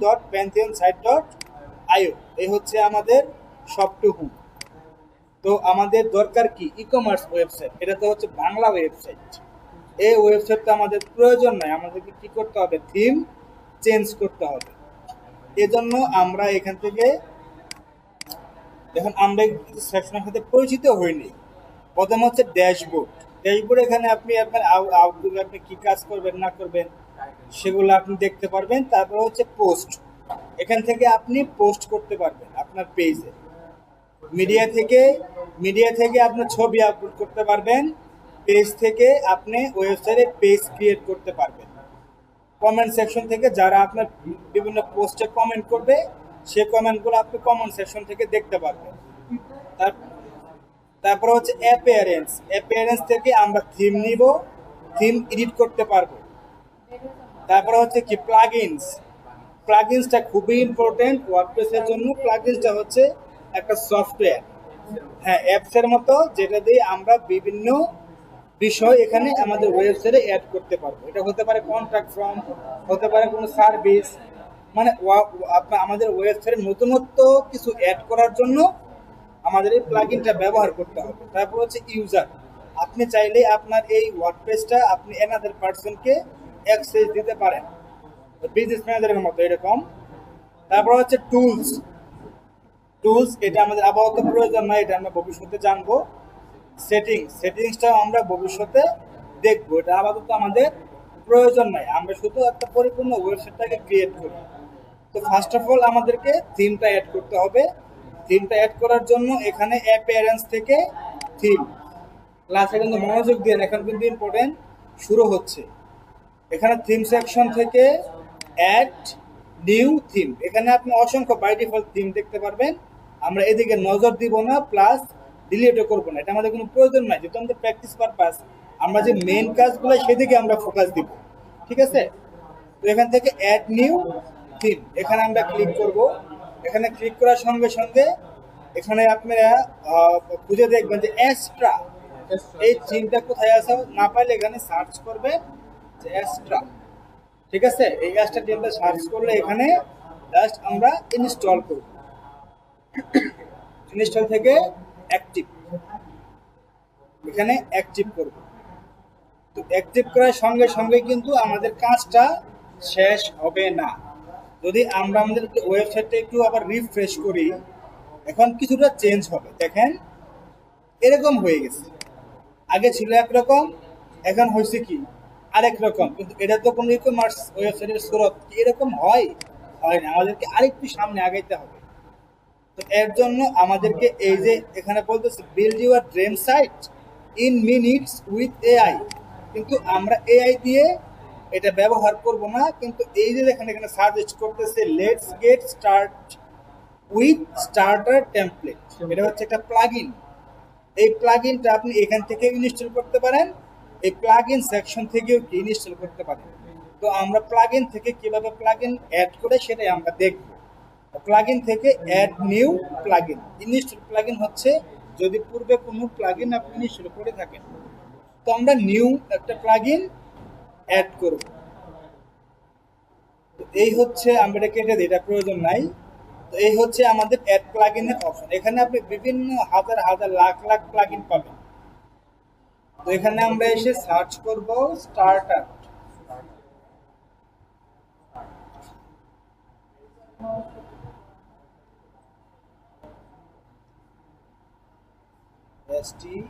www.pantheonsite.io এই হচ্ছে আমাদের সবটুকু। তো আমাদের দরকার কি ই কমার্স ওয়েবসাইট, এটা তো হচ্ছে বাংলা ওয়েবসাইট। এই ওয়েবসাইটটা আমাদের প্রয়োজন নাই, আমাদেরকে কি করতে হবে, থিম চেঞ্জ করতে হবে। এজন্য আমরা এখান থেকে এখন আমরা সেকশনের সাথে পরিচিত হইনি। প্রথম হচ্ছে ড্যাশবোর্ড। ড্যাশবোর্ড এখানে আপনি আপনার আউটলুকে আপনি কি কাজ করবেন না করবেন সেগুলো আপনি দেখতে পারবেন। তারপর হচ্ছে পোস্ট, এখান থেকে আপনি পোস্ট করতে পারবেন আপনার পেজে। মিডিয়া থেকে আপনার ছবি আপলোড করতে পারবেন। পেজ থেকে আপনি ওয়েবসাইটে পেজ ক্রিয়েট করতে পারবেন। কমেন্ট সেকশন থেকে যারা আপনার বিভিন্ন পোস্টে কমেন্ট করবে সেই কমেন্টগুলো আপনি কমেন্ট সেকশন থেকে দেখতে পারবেন। তারপর হচ্ছে অ্যাপিয়ারেন্স থেকে আমরা থিম নিব, থিম এডিট করতে পারবো। তারপরে হচ্ছে কি প্লাগইনসটা খুবই ইম্পর্টেন্ট ওয়ার্ডপ্রেসের জন্য। প্লাগইনসটা হচ্ছে একটা সফটওয়্যার, হ্যাঁ অ্যাপসের মতো, যেটা দিয়ে আমরা বিভিন্ন বিষয় এখানে আমাদের ওয়েবসাইটে অ্যাড করতে পারবো। এটা হতে পারে কন্ট্রাক্ট ফর্ম, হতে পারে কোনো সার্ভিস, মানে আমাদের ওয়েবসাইটে নতুনত্ব কিছু অ্যাড করার জন্য আমাদের এই প্লাগইনটা ব্যবহার করতে হবে। তারপর হচ্ছে ইউজার, আপনি চাইলে আপনার এই ওয়ার্ডপ্রেসটা আপনি অ্যানাদার পারসনকে অ্যাক্সেস দিতে পারেন, বিজনেস ম্যানেজারের মতো এরকম। তারপর হচ্ছে টুলস, এটা আমাদের আপাতত প্রয়োজন নয়, এটা আমরা ভবিষ্যতে জানবো। সেটিংসটাও আমরা ভবিষ্যতে দেখবো, এটা আপাতত আমাদের প্রয়োজন নাই, আমরা শুধু একটা পরিপূর্ণ ওয়েবসাইটটাকে ক্রিয়েট করি। তো ফার্স্ট অফ অল আমাদেরকে থিমটা অ্যাড করতে হবে। থিমটা অ্যাড করার জন্য এখানে অ্যাপিয়ারেন্স থেকে থিম, ক্লাসে কিন্তু মনোযোগ দিয়ে এখন কিন্তু ইম্পর্টেন্ট শুরু হচ্ছে। এখানে থিম সেকশন থেকে অ্যাড নিউ থিম, এখানে আপনি অসংখ্য বাই ডিফল্ট থিম দেখতে পারবেন। আমরা এদিকে নজর দিব না, প্লাস ডিলিটও করবো না, এটা আমাদের কোনো প্রয়োজন নাই, যেহেতু আমাদের প্র্যাকটিস পারপাস, আমরা যে মেইন কাজগুলো সেদিকে আমরা ফোকাস দিব। ঠিক আছে, তো এখান থেকে অ্যাড নিউ থিম, এখানে আমরা ক্লিক করব। এখানে ক্লিক করার সঙ্গে সঙ্গে এখানে আপনারা খুঁজে দেখবেন যে এক্সট্রা, এই থিমটা কোথায় আছে, না পাইলে এখানে সার্চ করবে যে এক্সট্রা। ঠিক আছে, এই এক্সট্রা থিমটা সার্চ করলে এখানে জাস্ট আমরা ইনস্টল করব। ইনস্টল থেকে অ্যাক্টিভ, এখানে অ্যাক্টিভ করব। তো অ্যাক্টিভ করার সঙ্গে সঙ্গে কিন্তু আমাদের কাজটা শেষ হবে না। যদি আমরা আমাদের ওয়েবসাইটটা একটু আবার রিফ্রেশ করি, এখন কিছুটা চেঞ্জ হবে। দেখেন এরকম হয়ে গেছে, আগে ছিল একরকম, এখন হয়েছে কি আরেক রকম। কিন্তু এটা তো কোনো ই কমার্স ওয়েবসাইটের স্রোত এরকম হয় না, আমাদেরকে আরেকটু সামনে আগাইতে হবে। তো এর জন্য আমাদেরকে এই যে এখানে বলতেছে build your dream site in minutes with AI, কিন্তু আমরা এআই দিয়ে এটা ব্যবহার করব না। কিন্তু এই যে এখানে সাজেস্ট করতেছে let's get start with starter template, এটা হচ্ছে একটা প্লাগইন। এই প্লাগইনটা আপনি এখান থেকে ইনস্টল করতে পারেন, এই প্লাগইন সেকশন থেকেও ইনস্টল করতে পারেন। তো আমরা প্লাগইন থেকে কিভাবে প্লাগইন অ্যাড করে সেটাই আমরা দেখব। প্লাগইন থেকে add new plugin, install plugin হচ্ছে যদি পূর্বে কোনো প্লাগইন আপনি ইনস্টল করে থাকেন, তো আমরা নিউ একটা প্লাগইন অ্যাড করব। তো এই হচ্ছে আমরা এটা কেটে দিই, এটা প্রয়োজন নাই। তো এই হচ্ছে আমাদের অ্যাড প্লাগইনের অপশন। এখানে আপনি বিভিন্ন হাজার হাজার লাখ লাখ প্লাগইন পাবেন। তো এখানে আমরা এসে সার্চ করব স্টার্টার। STARTED,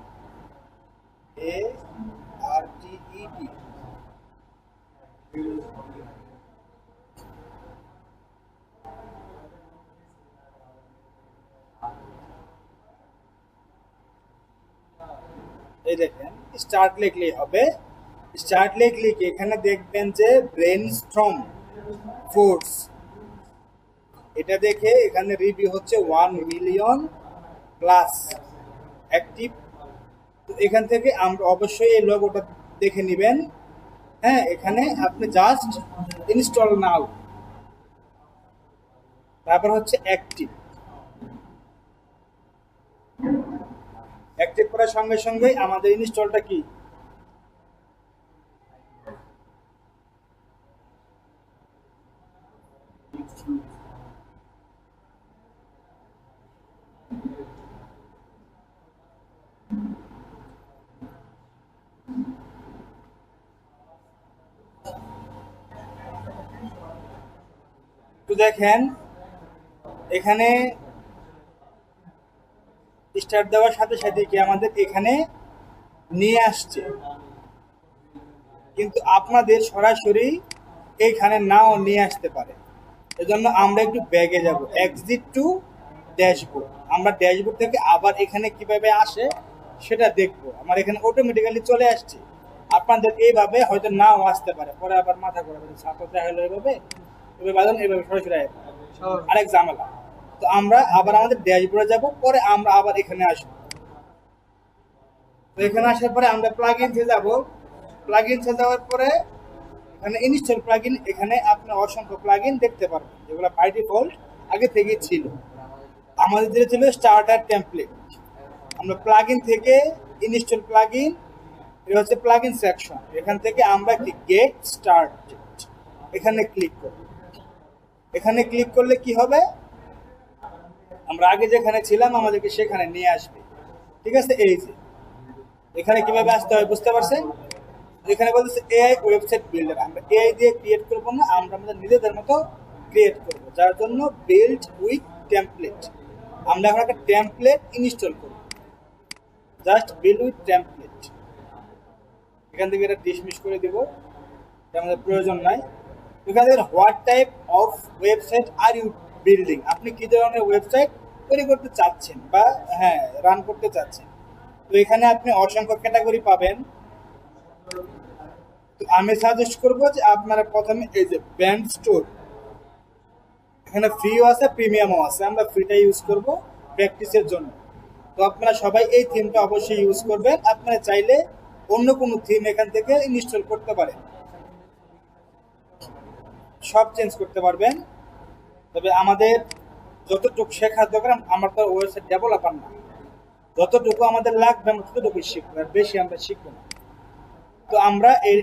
এই দেখেন স্টার্ট লিখলেই হবে। স্টার্ট লিখলে এখানে দেখবেন যে ব্রেনস্টর্ম ফোর্স, এটা দেখে এখানে রিভিউ হচ্ছে 1 মিলিয়ন প্লাস অ্যাক্টিভ। তো এখান থেকে আমরা অবশ্যই এই লোগোটা দেখে নেবেন। হ্যাঁ, এখানে আপনি জাস্ট ইনস্টল নাও, তারপর হচ্ছে অ্যাক্টিভ। অ্যাক্টিভ করার সঙ্গে সঙ্গেই আমাদের ইনস্টলটা কি তো দেখেন এখানে স্টার্ট দেওয়ার সাথে সাথে কি আমাদের এখানে নিয়ে আসছে, কিন্তু আপনাদের সরাসরি এইখানে নাও নিয়ে আসতে পারে। এজন্য আমরা একটু ব্যাগে যাব, এক্সিট টু ড্যাশবোর্ড। আমরা ড্যাশবোর্ড থেকে আবার এখানে কিভাবে আসে সেটা দেখবো। আমার এখানে অটোমেটিক্যালি চলে আসছে, আপনাদের এইভাবে হয়তো নাও আসতে পারে, পরে আবার মাথা ঘোরাবে, ছাত্র দেখালো এইভাবে বাদন এইভাবে সরাসরি আরেক ঝামেলা। তো আমরা আবার আমাদের ড্যাশবোর্ডে যাব, পরে আমরা আবার এখানে আসবো। তো এখানে আসার পরে আমরা প্লাগইনসে যাব, প্লাগইনসে যাওয়ার পরে এখানে ইনস্টল প্লাগইন, এখানে আপনি অসংখ্য প্লাগইন দেখতে পারবেন যেগুলো বাই ডিফল্ট আগে থেকেই ছিল। আমাদের যেটা ছিল স্টার্টার টেমপ্লেট, আমরা প্লাগইন থেকে ইনস্টল প্লাগইন, এটা হচ্ছে প্লাগইন সেকশন, এখান থেকে আমরা কি গেট স্টার্ট এখানে ক্লিক করব। এখানে ক্লিক করলে কি হবে, আমরা আগে যেখানে ছিলাম আমাদেরকে সেখানে নিয়ে আসবে। ঠিক আছে, এই যে এখানে কিভাবে আসতে হয় বুঝতে পারছেন। এখানে বলতেছে এআই ওয়েবসাইট বিল্ডার, আমরা এআই দিয়ে ক্রিয়েট করব না, আমরা আমাদের নিজেদের মতো ক্রিয়েট করব, যার জন্য বিল্ড উইথ টেমপ্লেট। আমরা এখন একটা টেমপ্লেট ইনস্টল করব, জাস্ট বিল্ড উইথ টেমপ্লেট। এখান থেকে এটা ডিসমিস করে দেব, এটা আমাদের প্রয়োজন নাই। এখান থেকে what type of website are you building, আপনি কি ধরনের ওয়েবসাইট তৈরি করতে চাচ্ছেন বা রান করতে চাচ্ছেন। তো এখানে আপনি অসংখ্য ক্যাটাগরি পাবেন। তো আমি সাজেস্ট করবো যে আপনারা প্রথমে এই যে ব্যান্ড স্টোর, এখানে ফ্রিও আছে প্রিমিয়ামও আছে, আমরা ফ্রিটা ইউজ করব প্র্যাকটিসের জন্য। তো আপনারা সবাই এই থিমটা অবশ্যই ইউজ করবেন। আপনারা চাইলে অন্য কোনো থিম এখান থেকে ইনস্টল করতে পারেন, সব চেঞ্জ করতে পারবেন। তবে আমাদের যতটুকু শেখার দরকার, আমরা তো ওয়েবসাইট ডেভেলপার না, যতটুকু আমাদের লাগবে আমরা ততটুকুই শিখবো, আর বেশি আমরা শিখবো না। তো আমরা এই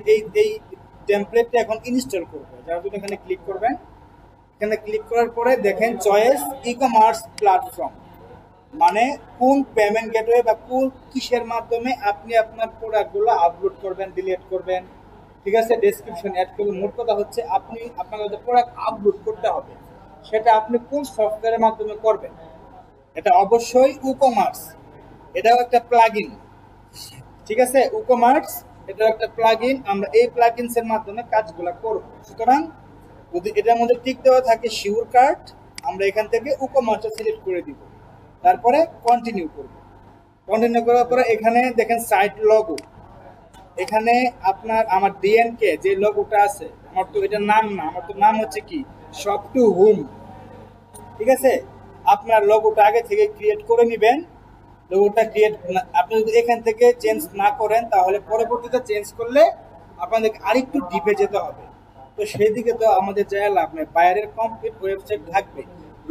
টেমপ্লেটটা এখন ইনস্টল করবো, যার জন্য এখানে ক্লিক করবেন। এখানে ক্লিক করার পরে দেখেন চয়েস ই কমার্স প্ল্যাটফর্ম, মানে কোন পেমেন্ট গেটওয়ে বা কোন কিসের মাধ্যমে আপনি আপনার প্রোডাক্টগুলো আপলোড করবেন, ডিলিট করবেন, ঠিক আছে, ডেসক্রিপশন অ্যাড করবেন। মোট কথা হচ্ছে আপনি আপনার যে প্রোডাক্ট আপলোড করতে হবে সেটা আপনি কোন সফটওয়্যারের মাধ্যমে করবেন। এটা অবশ্যই ইকমার্স, এটাও একটা প্লাগইন, ঠিক আছে, ইকমার্স এটাও একটা প্লাগইন। আমরা এই প্লাগইনসের মাধ্যমে কাজগুলো করব। সুতরাং যদি এটার মধ্যে টিক দেওয়া থাকে শিওর কার্ড, আমরা এখান থেকে ইকমার্সটা সিলেক্ট করে দিব, তারপরে কন্টিনিউ করব। কন্টিনিউ করার পরে এখানে দেখেন সাইট লগো, এখানে আপনার আমার ডিএনকে যে লগোটা আছে, আমার তো এটার নাম না, আমার তো নাম হচ্ছে কি শপ টু হোম, ঠিক আছে। আপনার লগোটা আগে থেকে ক্রিয়েট করে নেবেন। লগোটা ক্রিয়েট আপনি যদি এখান থেকে চেঞ্জ না করেন তাহলে পরবর্তীতে চেঞ্জ করলে আপনাদেরকে আরেকটু ডিপে যেতে হবে। তো সেই দিকে তো আমাদের যায় লাভ নেই, বাইরের কমপ্লিট ওয়েবসাইট থাকবে,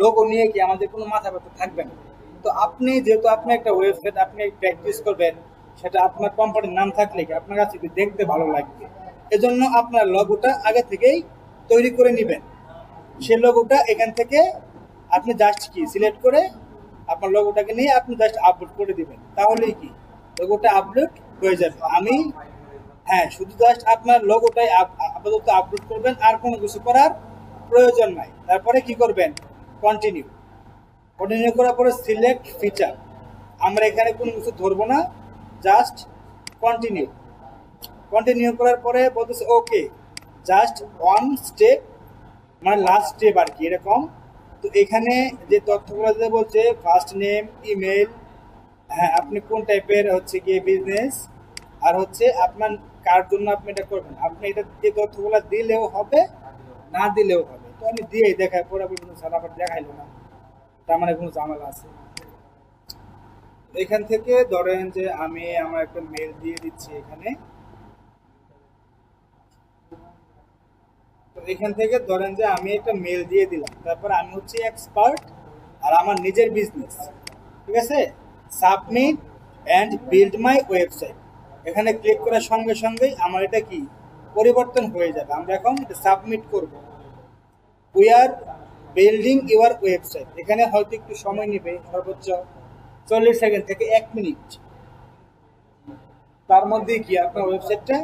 লোগো নিয়ে কি আমাদের কোনো মাথা ব্যথা থাকবে না। তো আপনি যেহেতু আপনি একটা ওয়েবসাইট আপনি প্র্যাকটিস করবেন, সেটা আপনার কোম্পানির নাম থাকলে কি আপনার কাছে দেখতে ভালো লাগবে। এজন্য আপনার লগোটা আগে থেকেই তৈরি করে নেবেন। সেই লগোটা এখান থেকে আপনি জাস্ট কি সিলেক্ট করে আপনার লগোটাকে নিয়ে আপনি জাস্ট আপলোড করে দিবেন, তাহলেই কি লগোটা আপলোড হয়ে যাবে। আমি শুধু জাস্ট আপনার লগোটাই আপাতত আপলোড করবেন, আর কোনো কিছু করার প্রয়োজন নাই। তারপরে কি করবেন, কন্টিনিউ। কন্টিনিউ করার পরে সিলেক্ট ফিচার, আমরা এখানে কোনো কিছু ধরবো না, জাস্ট কন্টিনিউ। কন্টিনিউ করার পরে বলতেছে ওকে, জাস্ট ওয়ান স্টেপ, মানে লাস্ট স্টেপ আর কি এরকম। তো এখানে যে তথ্যগুলো দিতে বলছে ফার্স্ট নেম, ইমেল, আপনি কোন টাইপের হচ্ছে গিয়ে বিজনেস, আর হচ্ছে আপনার কার জন্য আপনি এটা করবেন। আপনি এটা এই তথ্যগুলো দিলেও হবে, না দিলেও হবে। তো আমি দিয়েই দেখাই, পরে স্যার আবার দেখাইলো না, তার মানে কোনো ঝামেলা আছে। এখান থেকে ধরেন যে আমি আমার একটা মেল দিয়ে দিচ্ছি এখানে। তো এখান থেকে ধরেন যে আমি একটা মেল দিয়ে দিলাম, তারপর আমি হচ্ছে এক্সপার্ট আর আমার নিজের বিজনেস, ঠিক আছে, submit and build my website. এখানে ক্লিক করার সঙ্গে সঙ্গেই আমার এটা কি পরিবর্তন হয়ে যাবে। আমরা এখন এটা সাবমিট করব। We are building your website. এখানে হয়তো একটু সময় নেবে, সর্বোচ্চ 40 সেকেন্ড থেকে 1 মিনিট। তার মধ্যে কি আপনার ওয়েবসাইটটা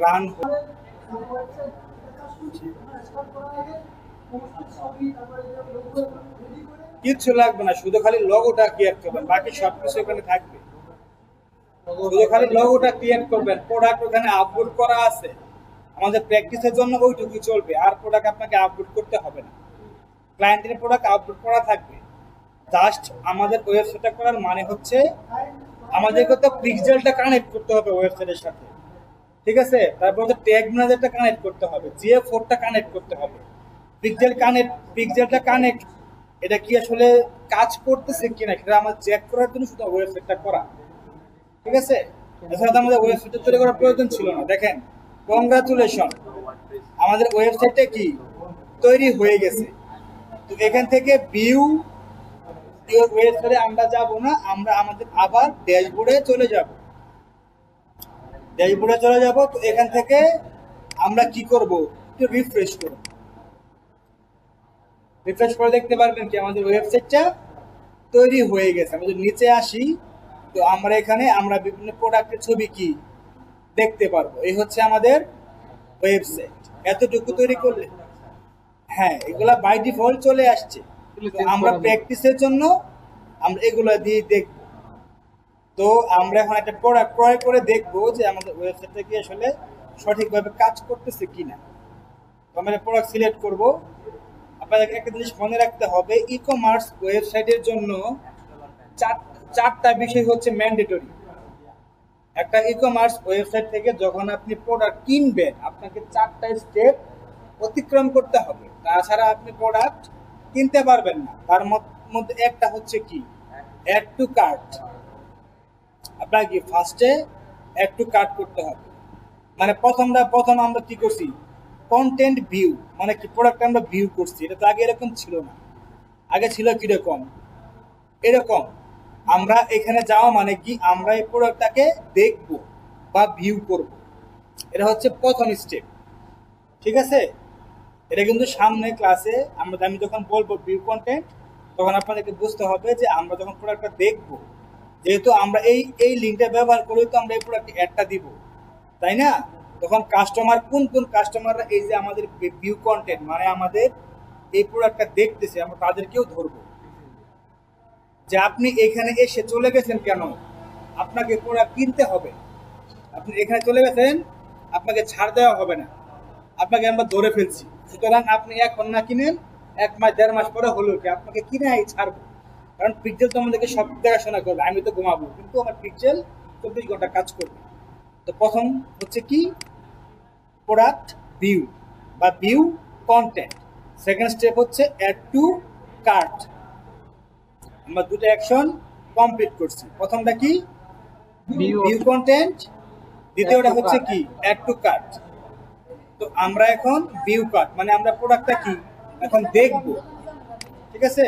রান হবে। কিচ্ছু লাগবে না, শুধু খালি লোগোটা ক্রিয়েট করবেন, বাকি সবকিছু এখানে থাকবে। শুধু খালি লোগোটা ক্রিয়েট করবেন, প্রোডাক্ট ওখানে আপলোড করা আছে, আমাদের প্র্যাকটিসের জন্য ওইটুকুই চলবে, আর প্রোডাক্ট আপনাকে আপলোড করতে হবে না। ক্লায়েন্টের প্রোডাক্ট আপলোড করা থাকবে। জাস্ট আমাদের ওয়েবসাইটটা করার মানে হচ্ছে আমাদেরকে তো পিক্সেলটা কানেক্ট করতে হবে ওয়েবসাইটের সাথে, ঠিক আছে? তারপর তো ট্যাগ ম্যানেজারটা কানেক্ট করতে হবে, GA4টা কানেক্ট করতে হবে। পিক্সেলটা কানেক্ট, এটা কি আসলে কাজ করতেছে কিনা সেটা আমাদের চেক করার জন্য শুধু ওয়েবসাইটটা করা, ঠিক আছে? এছাড়া তো আমাদের ওয়েবসাইটটা তৈরি করার প্রয়োজন ছিল না। দেখেন, কংগ্রাচুলেশন, আমাদের ওয়েবসাইটটা কি তৈরি হয়ে গেছে। তো এখান থেকে ভিউ ওয়েবসাইটে আমরা যাব না, আমরা আমাদের আবার ড্যাশবোর্ডে চলে যাব। তো এখান থেকে আমরা কি করব, একটু রিফ্রেশ করব। রিফ্রেশ করে দেখতে পারবেন কি আমাদের ওয়েবসাইটটা তৈরি হয়ে গেছে। আমরা যদি নিচে আসি, তো আমরা এখানে আমরা বিভিন্ন প্রোডাক্টের ছবি কি দেখতে পারবো। এই হচ্ছে আমাদের ওয়েবসাইট। এতটুকু তৈরি করলে, হ্যাঁ, এগুলা বাই ডিফল্ট চলে আসছে। আমরা প্র্যাকটিসের জন্য আমরা এগুলো দিয়ে দেখব। তো আমরা এখন একটা প্রোডাক্ট ক্রয় করে দেখব যে আমাদের ওয়েবসাইটটা কি আসলে সঠিকভাবে কাজ করতেছে কিনা। তো আমরা প্রোডাক্ট সিলেক্ট করব। আপনাদের একটা জিনিস মনে রাখতে হবে, ই কমার্স ওয়েবসাইটের জন্য চারটা বিষয় হচ্ছে ম্যান্ডেটরি। একটা ই কমার্স ওয়েবসাইট থেকে যখন আপনি প্রোডাক্ট কিনবেন, আপনাকে 4টা স্টেপ অতিক্রম করতে হবে, তাছাড়া আপনি প্রোডাক্ট কিনতে পারবেন না। তার মধ্যে একটা হচ্ছে কি, অ্যাড টু কার্ট। আপনার কি ফার্স্টে অ্যাড টু কার্ট করতে হবে। মানে প্রথম আমরা কি করছি, কন্টেন্ট ভিউ, মানে কি প্রোডাক্ট আমরা ভিউ করছি। এটা তো আগে এরকম ছিল না। আগে ছিল কিরকম, এরকম। আমরা এখানে যাওয়া মানে কি, আমরা এই প্রোডাক্টটাকে দেখব বা ভিউ করব। এটা হচ্ছে প্রথম স্টেপ, ঠিক আছে? এটা কিন্তু সামনে ক্লাসে আমি যখন বলবো ভিউ কন্টেন্ট, তখন আপনাদেরকে বুঝতে হবে যে আমরা যখন প্রোডাক্টটা দেখবো, যেহেতু আমরা এই লিঙ্কটা ব্যবহার করি, তো আমরা এই প্রোডাক্টে অ্যাডটা দিব, তাই না? তখন কাস্টমার কোন কাস্টমাররা এই যে আমাদের ভিউ কন্টেন্ট, মানে আমাদের এই প্রোডাক্টটা দেখতেছে, আমরা তাদেরকেও ধরবো যে আপনি এখানে এসে চলে গেছেন কেন, আপনাকে প্রোডাক্ট কিনতে হবে। আপনি এখানে চলে গেছেন, আপনাকে ছাড় দেওয়া হবে না, আপনাকে আমরা ধরে ফেলছি। সুতরাং আপনি এখন না কিনেন, 1 মাস 1.5 মাস পরে হলো কি আপনাকে কিনে ছাড়বো। কারণ পিক্সেল তো আমাদেরকে সব দেখাশোনা করবে, আমি তো ঘুমাবো, কিন্তু আমার পিক্সেল 24 ঘন্টা কাজ করবে। তো প্রথম হচ্ছে কি, প্রোডাক্ট ভিউ বা ভিউ কন্টেন্ট। সেকেন্ড স্টেপ হচ্ছে অ্যাড টু কার্ট। আমরা দুটো অ্যাকশন কমপ্লিট করছি। প্রথমটা কি, ভিউ কন্টেন্ট, দ্বিতীয়টা হচ্ছে কি, অ্যাড টু কার্ট। তো আমরা এখন ভিউ কার্ট, মানে আমরা প্রোডাক্টটা কি এখন দেখব, ঠিক আছে?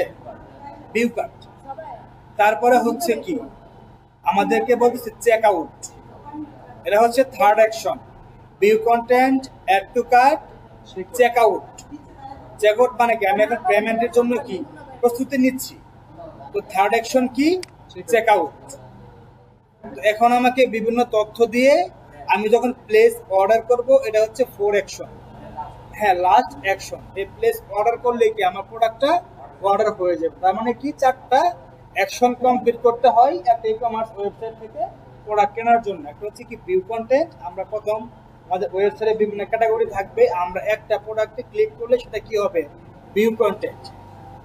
View cart. তারপরে হচ্ছে কি, আমাদেরকে বলতেছে চেক আউট। এটা হচ্ছে third action. View content, add to cart, check out. Check out মানে কি, আমি এখন পেমেন্টের জন্য কি প্রস্তুতি নিচ্ছি। তো থার্ড অ্যাকশন কি, চেক আউট। তো এখন আমাকে বিভিন্ন তথ্য দিয়ে আমি যখন প্লেস অর্ডার করব, এটা হচ্ছে 4 অ্যাকশন। হ্যাঁ, লাস্ট অ্যাকশন। এই প্লেস অর্ডার করলে কি আমার প্রোডাক্টটা অর্ডার হয়ে যাবে। তার মানে কি 4টা অ্যাকশন কমপ্লিট করতে হয় একটা ই কমার্স ওয়েবসাইট থেকে প্রোডাক্ট কেনার জন্য। একটা হচ্ছে কি ভিউ কন্টেন্ট, আমরা প্রথম আমাদের ওয়েবসাইটে বিভিন্ন ক্যাটাগরি থাকবে, আমরা একটা প্রোডাক্টে ক্লিক করলে সেটা কি হবে, ভিউ কন্টেন্ট।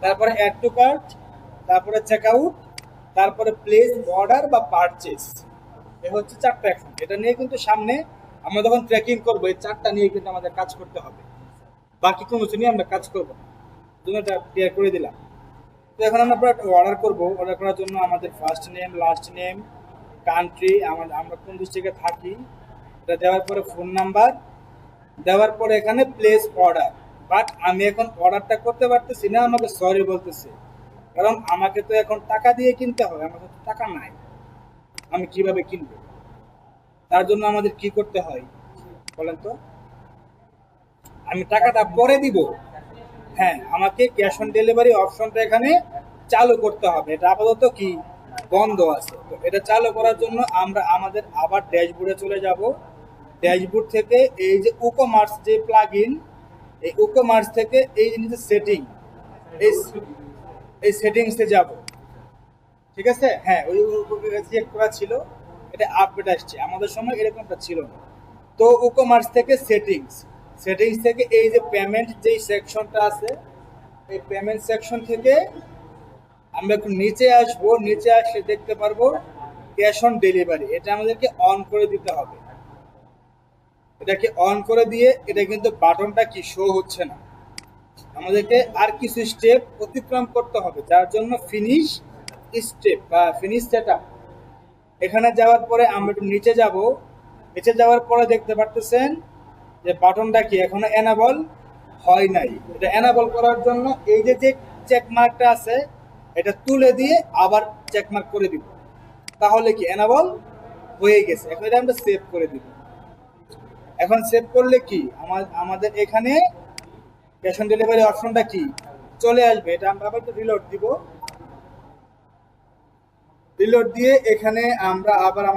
তারপরে অ্যাড টু কার্ট, তারপরে চেক আউট, তারপরে প্লেস অর্ডার বা পারচেস। এ হচ্ছে 4টা অ্যাকশন। এটা নিয়ে কিন্তু সামনে আমরা যখন ট্র্যাকিং করবো, এই 4টা নিয়ে কিন্তু আমাদের কাজ করতে হবে, বাকি কোনো কিছু নিয়ে আমরা কাজ করবো না। দুটোটা ক্লিয়ার করে দিলাম। তো এখন আমরা অর্ডার করবো। অর্ডার করার জন্য আমাদের first name, last name, country, আমরা কোন ডিস্ট্রিক্টে থাকি, এটা দেওয়ার পরে ফোন নাম্বার দেওয়ার পরে এখানে প্লেস অর্ডার। বাট আমি এখন অর্ডারটা করতে পারতেছি না, আমাকে সরি বলতেছে, কারণ আমাকে তো এখন টাকা দিয়ে কিনতে হবে, আমার কাছে টাকা নাই, আমি কিভাবে কিনবো? তার জন্য আমাদের কি করতে হয় বলেন তো? আমি টাকাটা পরে দিব, হ্যাঁ, আমাকে ক্যাশ অন ডেলিভারি অপশনটা এখানে চালু করতে হবে। এটা আপাতত কি বন্ধ আছে। তো এটা চালু করার জন্য আমরা আমাদের আবার ড্যাশবোর্ডে চলে যাব। ড্যাশবোর্ড থেকে এই যে উকমার্স যে প্লাগইন, এই উকমার্স থেকে এই যে সেটিং, এই এই সেটিংসে যাব। ঠিক আছে, হ্যাঁ ওই চেক করা ছিল, এটা আপডেট আসছে, আমাদের সময় এরকমটা ছিল না। তো উকমার্স থেকে সেটিংস, সেটিংস থেকে এই যে পেমেন্ট যেই সেকশনটা আছে, এই পেমেন্ট সেকশন থেকে আমরা একটু নিচে আসবো। নিচে আসলে দেখতে পারবো ক্যাশ অন ডেলিভারি, এটা আমাদেরকে অন করে দিতে হবে। এটাকে অন করে দিয়ে এটা কিন্তু বাটনটা কি শো হচ্ছে না, আমাদেরকে আর কিছু স্টেপ অতিক্রম করতে হবে, যার জন্য ফিনিশ স্টেপ বা ফিনিশ সেটআপ। এখানে যাওয়ার পরে আমরা একটু নিচে যাব। নিচে যাওয়ার পরে দেখতে পারতেছেন যে বাটনটা কি এখনো এনাবল হয় নাই। এটা এনাবল করার জন্য এই যে যে চেক মার্কটা আছে এটা তুলে দিয়ে আবার চেক মার্ক করে দিব, তাহলে কি এনাবল হয়ে গেছে। এখন এটা আমরা সেভ করে দিব। এখন সেভ করলে কি আমাদের এখানে ক্যাশ অন ডেলিভারি অপশনটা কি চলে আসবে। এটা আমরা আবার একটু রিলোড দিব। রিলোড দিয়ে এখানে আমরা আবার